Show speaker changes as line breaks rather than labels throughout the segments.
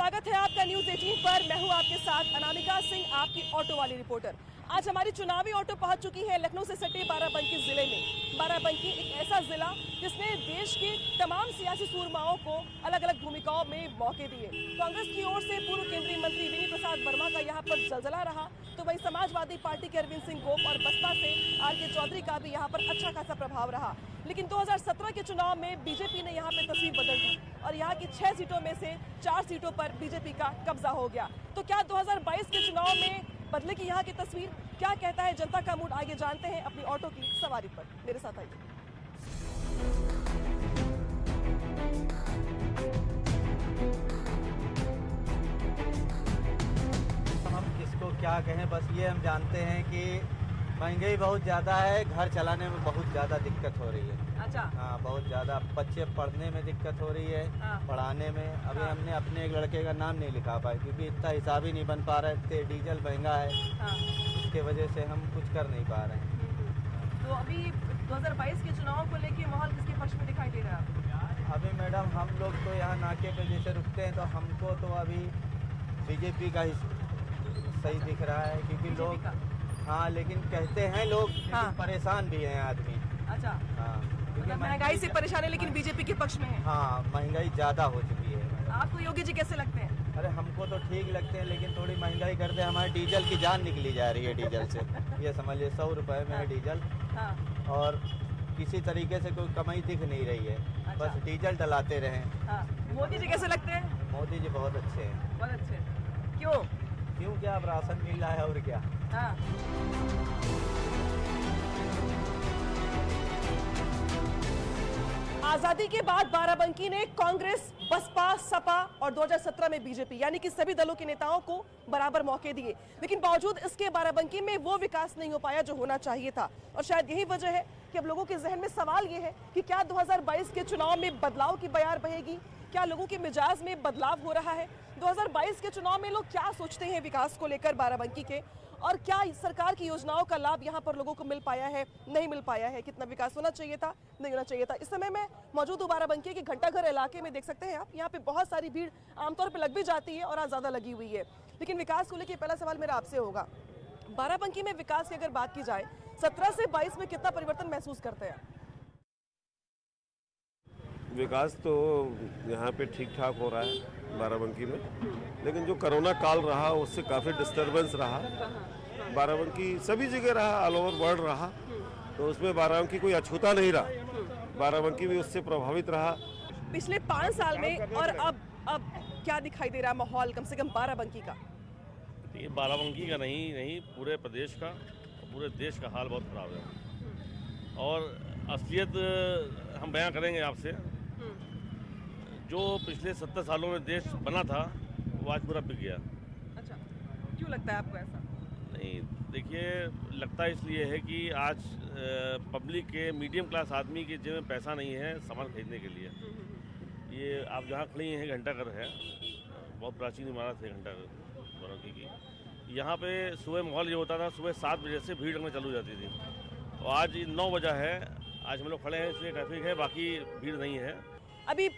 स्वागत है आपका न्यूज 18 पर। मैं हूं आपके साथ अनामिका सिंह, आपकी ऑटो वाली रिपोर्टर। आज हमारी चुनावी ऑटो पहुंच चुकी है लखनऊ से सटे बाराबंकी जिले में। बाराबंकी एक ऐसा जिला जिसने देश के तमाम सियासी सूरमाओं को अलग अलग भूमिकाओं में मौके दिए। कांग्रेस की ओर से पूर्व केंद्रीय मंत्री विनी प्रसाद वर्मा का यहाँ पर जलजला रहा, तो वहीं समाजवादी पार्टी के अरविंद सिंह गोप और बसपा से आर.के. चौधरी का भी यहाँ पर अच्छा खासा प्रभाव रहा। लेकिन 2017 के चुनाव में बीजेपी ने यहाँ पे तस्वीर बदल दी और यहाँ की 6 सीटों में से 4 सीटों पर बीजेपी का कब्जा हो गया। तो क्या 2022 के चुनाव में बदलेगी यहाँ की तस्वीर? क्या कहता है जनता का मूड, आगे जानते हैं अपनी ऑटो की सवारी पर। मेरे साथ आइए।
हम किसको क्या कहें, बस ये हम जानते हैं कि महंगाई बहुत ज़्यादा है, घर चलाने में बहुत ज़्यादा दिक्कत हो रही है।
अच्छा।
हाँ, बहुत ज़्यादा। बच्चे पढ़ने में दिक्कत हो रही है।
हाँ।
पढ़ाने में अभी
हाँ।
हमने अपने एक लड़के का नाम नहीं लिखा पाए क्योंकि इतना हिसाब ही नहीं बन पा रहे थे, डीजल महंगा है।
हाँ।
इसके वजह से हम कुछ कर नहीं पा रहे हैं।
तो अभी 2022 के चुनाव को लेके माहौल किसके पक्ष में दिखाई दे रहा है?
अभी मैडम हम लोग तो यहाँ नाके पे जैसे रुकते हैं तो हमको तो अभी बीजेपी का ही सही दिख रहा है क्योंकि लोग, हाँ, लेकिन कहते हैं लोग,
हाँ।
परेशान भी हैं आदमी।
अच्छा।
हाँ,
मतलब महंगाई से परेशान है लेकिन बीजेपी के पक्ष में है।
हाँ, महंगाई ज़्यादा हो चुकी है।
आपको योगी जी कैसे लगते हैं?
अरे हमको तो ठीक लगते हैं लेकिन थोड़ी महंगाई करते हैं, हमारे डीजल की जान निकली जा रही है डीजल से। ये समझिए 100 रुपये में है डीजल।
हाँ।
और किसी तरीके से कोई कमाई दिख नहीं रही है।
अच्छा।
बस डीजल डलाते रहें।
हाँ। मोदी जी कैसे लगते हैं?
मोदी जी बहुत अच्छे हैं।
बहुत अच्छे। क्यों?
क्यों क्या, अब राशन मिल रहा है और क्या।
हाँ। आजादी के बाद बाराबंकी ने कांग्रेस, बसपा, सपा और 2017 में बीजेपी यानी कि सभी दलों के नेताओं को बराबर मौके दिए, लेकिन बावजूद इसके बाराबंकी में वो विकास नहीं हो पाया जो होना चाहिए था। और शायद यही वजह है कि अब लोगों के जहन में सवाल ये है कि क्या 2022 के चुनाव में बदलाव की बयार बहेगी? क्या लोगों के मिजाज में बदलाव हो रहा है? 2022 के चुनाव में लोग क्या सोचते हैं विकास को लेकर बाराबंकी के, और क्या सरकार की योजनाओं का लाभ यहाँ पर लोगों को मिल पाया है, नहीं मिल पाया है? कितना विकास होना चाहिए था, नहीं होना चाहिए था? इस समय मैं मौजूद हूँ बाराबंकी के घंटाघर इलाके में। देख सकते हैं आप, यहाँ पे बहुत सारी भीड़ आमतौर पर लग भी जाती है और आज ज्यादा लगी हुई है। लेकिन विकास को लेकर पहला सवाल मेरा आपसे होगा, बाराबंकी में विकास की अगर बात की जाए 17 से 22 में कितना परिवर्तन महसूस करते हैं?
विकास तो यहाँ पे ठीक ठाक हो रहा है बाराबंकी में, लेकिन जो कोरोना काल रहा उससे काफ़ी डिस्टरबेंस रहा। बाराबंकी सभी जगह रहा, ऑल ओवर वर्ल्ड रहा, तो उसमें बाराबंकी कोई अछूता नहीं रहा। बाराबंकी भी उससे प्रभावित रहा।
पिछले 5 साल में और अब क्या दिखाई दे रहा है माहौल, कम से कम बाराबंकी का?
ये बाराबंकी का नहीं पूरे प्रदेश का, पूरे देश का हाल बहुत खराब है। और असलियत हम बयां करेंगे आपसे, जो पिछले 70 सालों में देश बना था वो आज पूरा बिक गया।
अच्छा, क्यों लगता है आपको ऐसा?
नहीं, देखिए, लगता इसलिए है कि आज पब्लिक के, मीडियम क्लास आदमी के जेब में पैसा नहीं है सामान खरीदने के लिए। ये आप जहाँ खड़ी हैं घंटाघर है, बहुत प्राचीन इमारत है घंटाघर बाराबंकी की। यहाँ पे सुबह माहौल ये होता था, सुबह 7 बजे से भीड़ लगने चालू हो जाती थी, और आज 9 बजा है। आज हम लोग खड़े हैं इसलिए ट्रैफिक है, बाकी भीड़ नहीं है।
अभी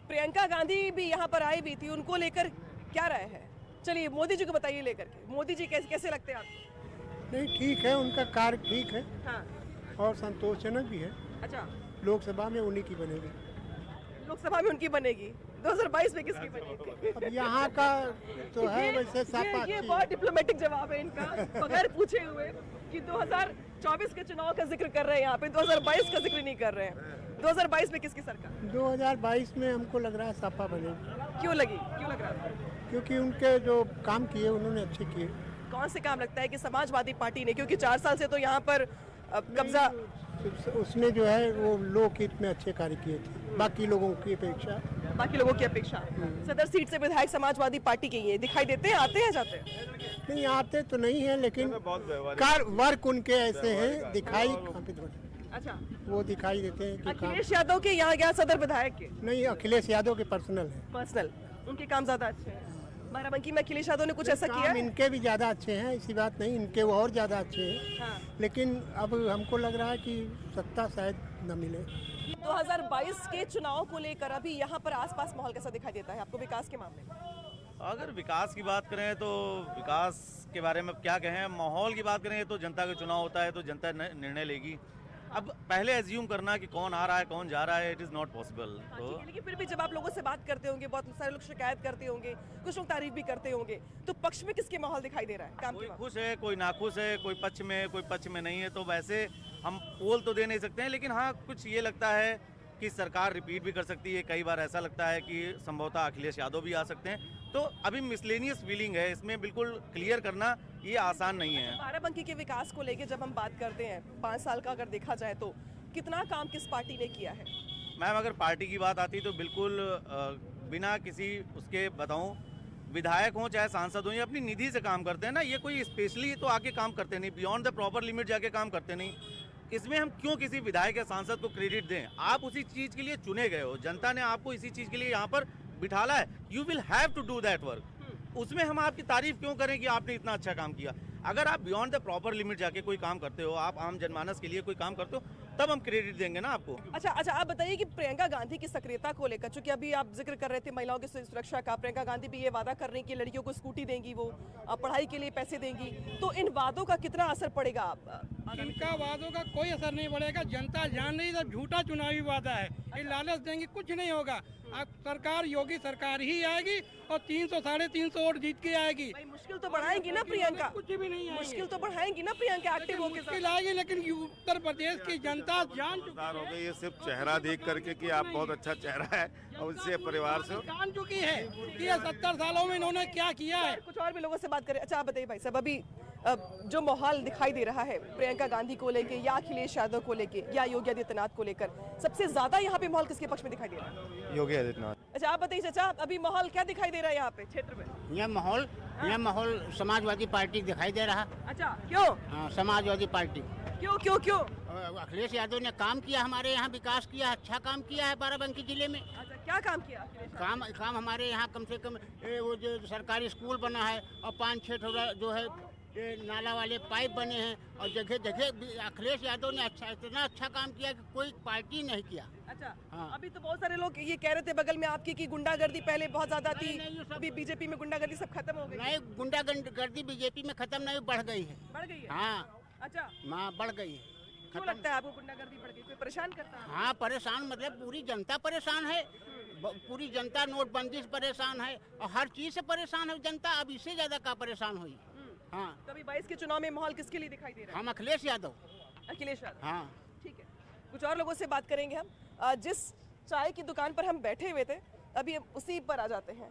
प्रियंका गांधी भी यहाँ पर आई भी थी, उनको लेकर क्या राय है? चलिए मोदी जी को बताइए लेकर के, मोदी जी कैसे लगते हैं आपको?
नहीं, ठीक है, उनका कार्य ठीक है।
हाँ।
और संतोषजनक भी है।
अच्छा,
लोकसभा में उन्हीं की बनेगी।
लोकसभा में उनकी बनेगी, 2022 में किसकी बनेगी?
अब यहाँ का तो है वैसे सपा।
ये बहुत डिप्लोमेटिक जवाब है इनका, बगैर पूछे हुए कि 2024 के चुनाव का जिक्र कर रहे हैं यहाँ पे, 2022 का जिक्र नहीं कर रहे हैं। 2022 में किसकी सरकार?
2022 में हमको लग रहा है सपा बनेगी।
क्यों लग रहा है?
क्योंकि उनके जो काम किए उन्होंने अच्छे किए।
कौन से काम लगता है कि समाजवादी पार्टी ने, क्योंकि 4 साल से तो यहाँ पर कब्जा,
उसने जो है वो लोकहित में अच्छे कार्य किए थे बाकी लोगों की अपेक्षा।
सदर सीट से विधायक समाजवादी पार्टी के ये दिखाई देते हैं, आते हैं जाते हैं?
नहीं, आते तो नहीं है, लेकिन कार्य वर्क उनके ऐसे हैं, दिखाई।
अच्छा,
वो दिखाई देते हैं कि
अखिलेश यादव के यहाँ गया सदर विधायक के?
नहीं, अखिलेश यादव के पर्सनल है।
उनके काम ज्यादा अच्छे हैं। बाराबंकी में अखिलेश यादव ने कुछ ऐसा किया है?
इनके भी ज्यादा अच्छे हैं, ऐसी बात नहीं, इनके वो और ज्यादा अच्छे हैं।
हाँ।
लेकिन अब हमको लग रहा है कि सत्ता शायद न मिले।
2022 के चुनाव को लेकर अभी यहाँ पर आसपास माहौल कैसा दिखाई देता है आपको विकास के मामले में?
अगर विकास की बात करें तो विकास के बारे में क्या कहें, माहौल की बात करें तो जनता का चुनाव होता है तो जनता निर्णय लेगी। अब पहले एज्यूम करना कि कौन आ रहा है कौन जा रहा है, इट इज़ नॉट पॉसिबल। तो
ठीक है, लेकिन फिर भी जब आप लोगों से बात करते होंगे, बहुत सारे लोग शिकायत करते होंगे, कुछ लोग तारीफ भी करते होंगे, तो पक्ष में किसके माहौल दिखाई दे रहा है काम
कोई
के वक्त?
खुश है कोई नाखुश है, कोई पक्ष में नहीं है। तो वैसे हम पोल तो दे नहीं सकते हैं, लेकिन हाँ कुछ ये लगता है कि सरकार रिपीट भी कर सकती है। कई बार ऐसा लगता है कि संभवतः अखिलेश यादव भी आ सकते हैं। तो अभी मिसलेनियस फीलिंग है, इसमें बिल्कुल क्लियर करना ये आसान नहीं है।
बाराबंकी के विकास को लेके जब हम बात करते हैं, 5 साल का अगर देखा जाए तो कितना काम किस पार्टी ने किया है?
मैम अगर पार्टी की बात आती तो बिल्कुल बिना किसी उसके बताऊं, विधायक हों चाहे सांसद हों, ये अपनी निधि से काम करते हैं ना। ये कोई स्पेशली तो आके काम करते नहीं, बियॉन्ड द प्रॉपर लिमिट जाके काम करते नहीं। इसमें हम क्यों किसी विधायक या सांसद को क्रेडिट दें? आप उसी चीज़ के लिए चुने गए हो, जनता ने आपको इसी चीज़ के लिए यहाँ पर बिठाला है। You will have to do that work. उसमें हम आपकी तारीफ क्यों करें कि आपने इतना अच्छा काम किया? अगर आप बियॉन्ड द प्रॉपर लिमिट जाके कोई काम करते हो, आप आम जनमानस के लिए कोई काम करते हो, तब हम क्रेडिट देंगे ना आपको।
अच्छा, आप बताइए कि प्रियंका गांधी की सक्रियता को लेकर, चूंकि अभी आप जिक्र कर रहे थे महिलाओं की सुरक्षा का, प्रियंका गांधी भी ये वादा कर रही हैं कि लड़कियों को स्कूटी देंगी, वो पढ़ाई के लिए पैसे देंगी, तो इन वादों का कितना असर पड़ेगा?
इनका वादों का कोई असर नहीं पड़ेगा। जनता जान रही है झूठा चुनावी वादा है, ये लालच देंगे कुछ नहीं होगा। अब सरकार योगी सरकार ही आएगी और 300 350 वोट जीत के आएगी।
भाई मुश्किल तो बढ़ाएंगी ना प्रियंका,
कुछ भी नहीं आएगी।
मुश्किल तो बढ़ाएंगी ना प्रियंका एक्टिव होके।
मुश्किल आएगी, लेकिन उत्तर प्रदेश की जनता जान चुकी
हो गई है सिर्फ चेहरा देख करके कि आप बहुत अच्छा चेहरा है और इससे परिवार से
जान चुकी है कि ये 70 सालों में इन्होंने क्या किया है।
कुछ और भी लोगों से बात करें। अच्छा आप बताइए भाई साहब, अभी जो माहौल दिखाई दे रहा है प्रियंका गांधी को लेके या अखिलेश यादव को लेके या योगी आदित्यनाथ को लेकर, सबसे ज्यादा यहाँ पे माहौल किसके पक्ष में दिखाई दे रहा है?
योगी आदित्यनाथ।
अच्छा आप बताइए चाचा, अभी माहौल क्या दिखाई दे रहा है यहाँ पे क्षेत्र में?
यह माहौल समाजवादी पार्टी दिखाई दे रहा।
अच्छा क्यों?
हाँ, समाजवादी पार्टी।
क्यों क्यों क्यों?
अखिलेश यादव ने काम किया, हमारे यहाँ विकास किया, अच्छा काम किया है बाराबंकी जिले में।
अच्छा क्या काम किया अखिलेश?
काम हमारे यहाँ कम से कम वो जो सरकारी स्कूल बना है और 5-6 जो है ये नाला वाले पाइप बने हैं और जगह जगह अखिलेश यादव ने इतना अच्छा काम किया कि कोई पार्टी नहीं किया।
अच्छा
हाँ।
अभी तो बहुत सारे लोग ये कह रहे थे बगल में आपकी कि गुंडागर्दी पहले बहुत ज्यादा थी,
नहीं, ये सब-
अभी बीजेपी में गुंडागर्दी सब खत्म हो गई।
नहीं, गुंडागर्दी बीजेपी में खत्म नहीं, बढ़ गई है।
बढ़ गई है?
हाँ
अच्छा
हाँ, बढ़ गई है।
क्यों लगता है आपको गुंडागर्दी बढ़ गई? कोई परेशान करता है?
हाँ परेशान, मतलब पूरी जनता परेशान है। पूरी जनता नोटबंदी से परेशान है और हर चीज से परेशान है जनता। अब इससे ज्यादा का परेशान हुई। हाँ,
तो अभी 22 के चुनाव में माहौल किसके लिए दिखाई दे रहा है?
हम अखिलेश यादव।
अखिलेश यादव।
हाँ
ठीक है, कुछ और लोगों से बात करेंगे हम। जिस चाय की दुकान पर हम बैठे हुए थे, अभी हम उसी पर आ जाते हैं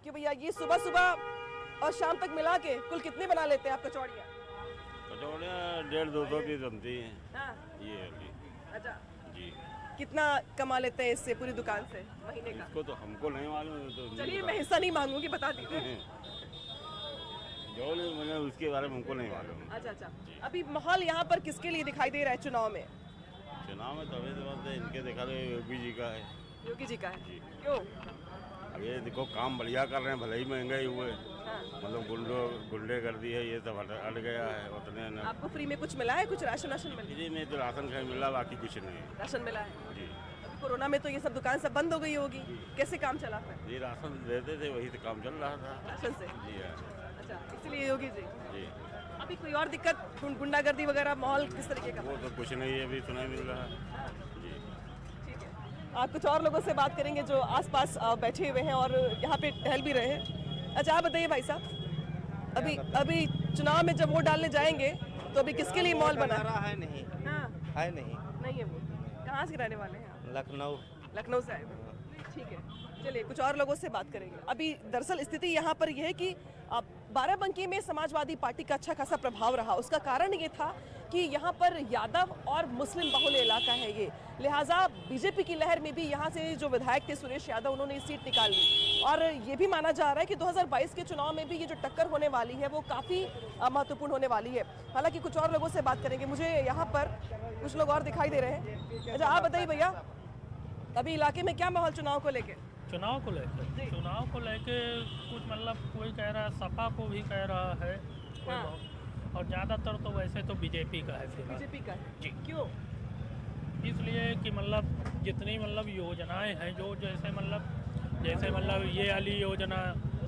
कि भैया ये सुबह सुबह और शाम तक मिला के कुल कितने बना लेते हैं आप कचौड़ियाँ?
कचौड़ियाँ 150-200 की बनती हैं।
हाँ
ये है कि
अच्छा,
जी,
कितना कमा लेते हैं इससे पूरी दुकान से महीने का?
इसको तो हमको नहीं मालूम है, तो
चलिए मैं हिस्सा नहीं मांगूंगी, बता दीजिए।
जो नहीं मैंने उसके बारे में हमको नहीं मालूम।
अच्छा अच्छा, अभी माहौल यहाँ पर किसके लिए दिखाई दे रहा है चुनाव में?
चुनाव में तो अभी तो बस इनके देखा तो योगी जी का है।
योगी जी का है।
जी।
क्यों?
अब ये देखो काम बढ़िया कर रहे हैं, भले ही महंगाई हुए,
हाँ।
मतलब गुंडे कर दिए, ये सब हट गया है उतने न।
आपको फ्री में कुछ मिला है? कुछ राशन मिला?
फ्री में तो राशन खाई मिला, बाकी कुछ नहीं।
राशन मिला है।
जी
अभी कोरोना में तो ये सब दुकान सब बंद हो गई होगी, कैसे काम चला फिर?
जी, राशन देते थे वही तो काम चल रहा था।
राशन से?
जी हाँ।
अच्छा, इसीलिए योगी जी।
जी,
अभी कोई और दिक्कत, गुंडागर्दी वगैरह माहौल किस तरीके का?
वो तो कुछ नहीं है, अभी सुनाई मिल रहा है। जी,
ठीक है, कुछ और लोगों से बात करेंगे जो आसपास बैठे हुए हैं और यहाँ पे टहल भी रहे हैं। अच्छा आप बताइए भाई साहब, अभी चुनाव में जब वोट डालने जाएंगे तो अभी किसके लिए माहौल बना
है नहीं,
हाँ,
है नहीं।
नहीं है वो। कहाँ से रहने वाले हैं आप?
लखनऊ
से आए हुए। ठीक है, चलिए कुछ और लोगों से बात करेंगे। अभी दरअसल स्थिति यहाँ पर यह है कि बाराबंकी में समाजवादी पार्टी का अच्छा खासा प्रभाव रहा। उसका कारण ये था कि यहाँ पर यादव और मुस्लिम बहुल इलाका है ये, लिहाजा बीजेपी की लहर में भी यहाँ से जो विधायक थे सुरेश यादव, उन्होंने सीट निकाल ली। और ये भी माना जा रहा है कि 2022 के चुनाव में भी ये जो टक्कर होने वाली है वो काफ़ी महत्वपूर्ण होने वाली है। हालांकि कुछ और लोगों से बात करेंगे, मुझे यहाँ पर कुछ लोग और दिखाई दे रहे हैं। अच्छा आप बताइए भैया, अभी इलाके में क्या माहौल चुनाव को लेके?
चुनाव को लेके कुछ मतलब कोई कह रहा है सपा को भी कह रहा है कोई
हाँ।
बहुत, और ज़्यादातर तो वैसे तो बीजेपी का है फिलहाल।
बीजेपी का है?
जी।
क्यों?
इसलिए कि मतलब जितनी मतलब योजनाएं हैं जो जैसे मतलब ये वाली योजना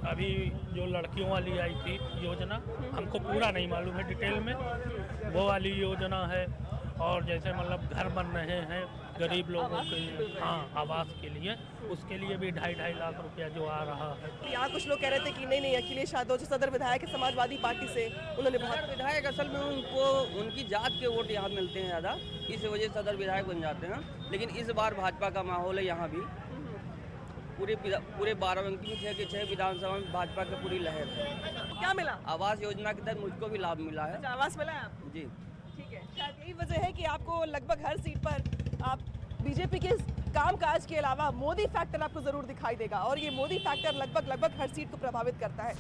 अभी जो लड़कियों वाली आई थी योजना, हमको पूरा नहीं मालूम है डिटेल में, वो वाली योजना है। और जैसे मतलब घर बन रहे हैं गरीब लोगों के लिए, हाँ आवास के लिए, उसके लिए भी 2.5 लाख रुपया जो आ रहा है।
यहाँ कुछ लोग कह रहे थे कि नहीं अखिलेश यादव जो सदर विधायक है समाजवादी पार्टी से, उन्होंने बहुत
विधायक असल में उनको उनकी जात के वोट यहाँ मिलते हैं ज़्यादा, इस वजह से सदर विधायक बन जाते हैं। लेकिन इस बार भाजपा का माहौल है यहाँ भी, पूरे बाराबंकी में 6 के 6 विधानसभा में भाजपा की पूरी लहर है।
क्या मिला?
आवास योजना के तहत मुझको भी लाभ मिला है।
आवास मिला है आपको?
जी
ठीक है, शायद यही वजह है कि आपको लगभग हर सीट पर आप बीजेपी के कामकाज के अलावा मोदी फैक्टर आपको जरूर दिखाई देगा, और ये मोदी फैक्टर लगभग हर सीट को प्रभावित करता है।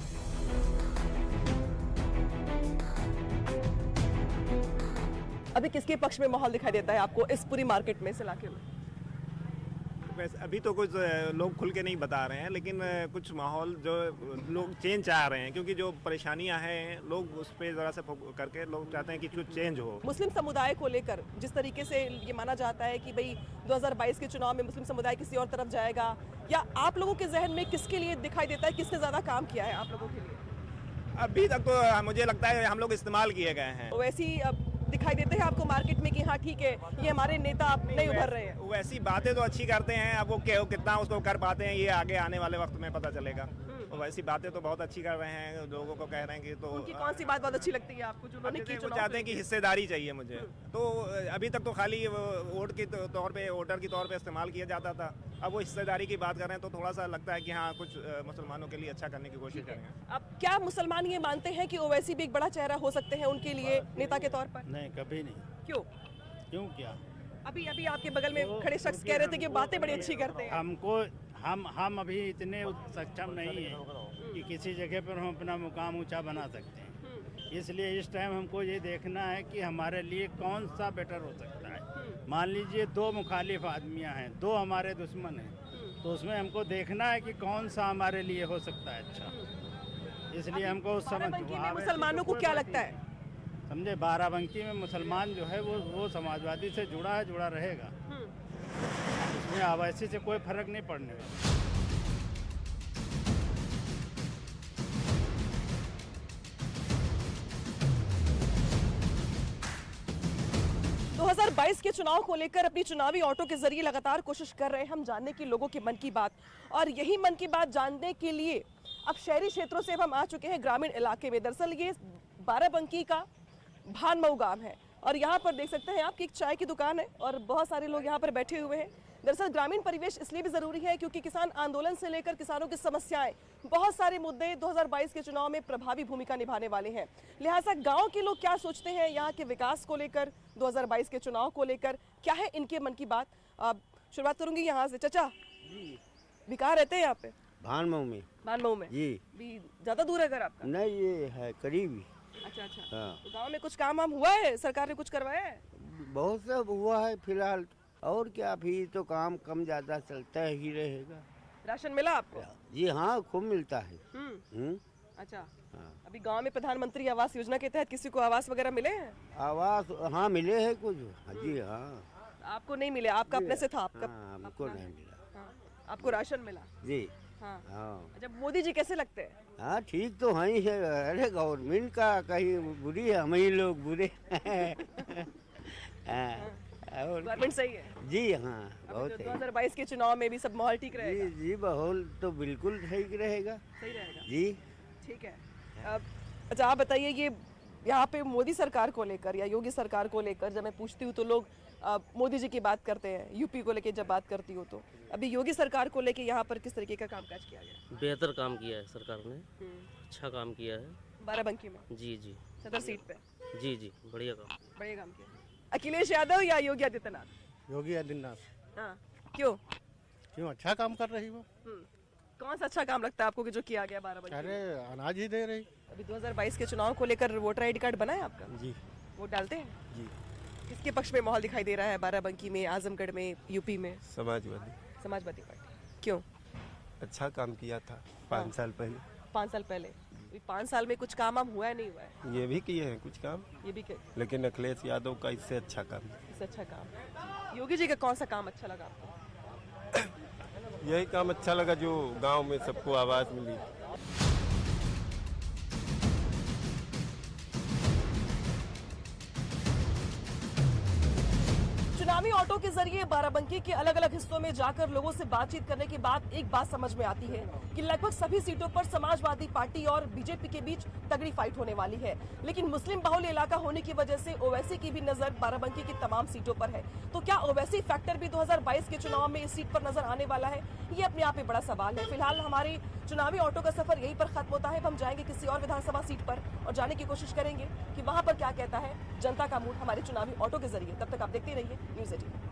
अभी किसके पक्ष में माहौल दिखाई देता है आपको इस पूरी मार्केट में, इस इलाके में?
वैसे अभी तो कुछ लोग खुल के नहीं बता रहे हैं, लेकिन कुछ माहौल जो लोग चेंज चाह रहे हैं, क्योंकि जो परेशानियां हैं लोग उस पर ज़रा से करके लोग चाहते हैं कि कुछ चेंज हो।
मुस्लिम समुदाय को लेकर जिस तरीके से ये माना जाता है कि भाई 2022 के चुनाव में मुस्लिम समुदाय किसी और तरफ जाएगा, या आप लोगों के जहन में किसके लिए दिखाई देता है, किसने ज़्यादा काम किया है आप लोगों के लिए?
अभी तक तो मुझे लगता है हम लोग इस्तेमाल किए गए हैं।
वैसी दिखाई देते हैं आपको मार्केट में कि हाँ ठीक है ये हमारे नेता नहीं उभर रहे हैं?
वैसी बातें तो अच्छी करते हैं, अब वो कितना उसको कर पाते हैं ये आगे आने वाले वक्त में पता चलेगा। तो वैसी बातें तो बहुत अच्छी कर रहे हैं, लोगों को कह रहे हैं कि तो
उनकी कौन सी बात बहुत अच्छी लगती है आपको जो उन्होंने की?
वो चाहते हैं कि हिस्सेदारी चाहिए मुझे। तो अभी तक तो खाली वोट के तौर पे, वोटर के तौर पे इस्तेमाल किया जाता था, अब वो हिस्सेदारी की बात कर रहे हैं तो थोड़ा सा लगता है कि हाँ कुछ मुसलमानों के लिए अच्छा करने की कोशिश करेंगे।
अब क्या मुसलमान ये मानते हैं कि ओवैसी भी एक बड़ा चेहरा हो सकते हैं उनके लिए नेता के तौर पर?
नहीं, कभी नहीं।
क्यों
क्या?
अभी आपके बगल में खड़े शख्स कह रहे थे कि बातें बड़ी अच्छी करते हैं।
हमको हम अभी इतने सक्षम नहीं है कि किसी जगह पर हम अपना मुकाम ऊंचा बना सकते हैं, इसलिए इस टाइम हमको ये देखना है कि हमारे लिए कौन सा बेटर हो सकता है। मान लीजिए 2 मुखालिफ आदमियां हैं, 2 हमारे दुश्मन हैं, तो उसमें हमको देखना है कि कौन सा हमारे लिए हो सकता है अच्छा। इसलिए हमको उस समय
मुसलमानों को क्या लगता है,
समझे, बाराबंकी में मुसलमान जो है वो समाजवादी से जुड़ा रहेगा, इसमें आवासी से कोई फर्क नहीं पड़ने वाला।
2022 के चुनाव को लेकर अपनी चुनावी ऑटो के जरिए लगातार कोशिश कर रहे हैं हम जानने की लोगों के मन की बात, और यही मन की बात जानने के लिए अब शहरी क्षेत्रों से अब हम आ चुके हैं ग्रामीण इलाके में। दरअसल ये बाराबंकी का भानमऊ गांव है, और यहाँ पर देख सकते हैं आपकी एक चाय की दुकान है और बहुत सारे लोग यहाँ पर बैठे हुए हैं। दरअसल ग्रामीण परिवेश इसलिए भी जरूरी है क्योंकि किसान आंदोलन से लेकर किसानों की समस्याएं, बहुत सारे मुद्दे 2022 के चुनाव में प्रभावी भूमिका निभाने वाले हैं। लिहाजा गांव के लोग क्या सोचते हैं यहाँ के विकास को लेकर, 2022 के चुनाव को लेकर, क्या है इनके मन की बात। शुरुआत करूंगी यहाँ से। चाचा भी कहाँ रहते हैं यहाँ पे?
भानमऊ में।
भानमऊ में
जी।
भी ज्यादा दूर है घर आपका?
नहीं, ये है करीब ही।
अच्छा।
हाँ।
तो गाँव में कुछ काम वाम हुआ है, सरकार ने कुछ करवाया है?
बहुत सब हुआ है फिलहाल, और क्या, फिर तो काम कम ज्यादा चलता ही रहेगा।
राशन मिला आपको?
जी हाँ, खूब मिलता है।
अच्छा।
हाँ।
अभी गांव में प्रधानमंत्री आवास योजना के तहत किसी को आवास वगैरह मिले हैं?
आवास हाँ मिले हैं कुछ। जी हाँ।
आपको नहीं मिले? आपका अपने से था? आपका?
हाँ, हमको नहीं मिला।
हाँ। आपको राशन मिला?
जी
हाँ।
हाँ।
अच्छा, मोदी जी कैसे लगते हैं?
हाँ ठीक तो है ही है। अरे गवर्नमेंट का कहीं बुरी है, हम ही लोग बुरे।
गवर्नमेंट सही है?
जी हाँ, बहुत है।
2022 के चुनाव में भी सब माहौल ठीक रहेगा?
जी माहौल तो बिल्कुल ठीक रहेगा।
सही रहेगा
जी।
ठीक है। अच्छा आप बताइए, ये यहाँ पे मोदी सरकार को लेकर या योगी सरकार को लेकर जब मैं पूछती हूँ तो लोग मोदी जी की बात करते हैं, यूपी को लेकर जब बात करती हूँ तो अभी योगी सरकार को लेकर यहाँ पर किस तरीके का कामकाज किया गया?
बेहतर काम किया है सरकार ने, अच्छा काम किया है
बाराबंकी में।
जी
सदर सीट पे।
जी बढ़िया काम
किया। अखिलेश यादव या योगी आदित्यनाथ?
योगी आदित्यनाथ।
हाँ, क्यों
अच्छा काम कर रही वो।
कौन सा अच्छा काम लगता है आपको कि जो किया गया बाराबंकी?
अरे अनाज ही दे रही।
अभी 2022 के चुनाव को लेकर वोटर आई डी कार्ड बना है आपका?
जी।
वोट डालते हैं?
जी।
किसके पक्ष में माहौल दिखाई दे रहा है बाराबंकी में, आजमगढ़ में, यूपी में? समाजवादी पार्टी। क्यों?
अच्छा काम किया था 5 साल पहले।
5 साल पहले? 5 साल में कुछ काम हुआ है, नहीं हुआ है?
ये भी किए हैं कुछ काम,
ये भी किए,
लेकिन अखिलेश यादव का इससे अच्छा काम।
इससे अच्छा काम। योगी जी का कौन सा काम अच्छा लगा आपको?
यही काम अच्छा लगा जो गांव में सबको आवाज मिली।
जरिए बाराबंकी के अलग अलग हिस्सों में जाकर लोगों से बातचीत करने के बाद एक बात समझ में आती है कि लगभग सभी सीटों पर समाजवादी पार्टी और बीजेपी के बीच तगड़ी फाइट होने वाली है। लेकिन मुस्लिम बाहुल इलाका होने की वजह से ओवैसी की भी नजर बाराबंकी की तमाम सीटों पर है। तो क्या ओवैसी फैक्टर भी 2022 के चुनाव में इस सीट पर नजर आने वाला है? ये अपने आप में बड़ा सवाल है। फिलहाल हमारे चुनावी ऑटो का सफर यहीं पर खत्म होता है। हम जाएंगे किसी और विधानसभा सीट पर और जाने की कोशिश करेंगे कि वहां पर क्या कहता है जनता का मूड हमारे चुनावी ऑटो के जरिए। तब तक आप देखते रहिए न्यूज़ 18।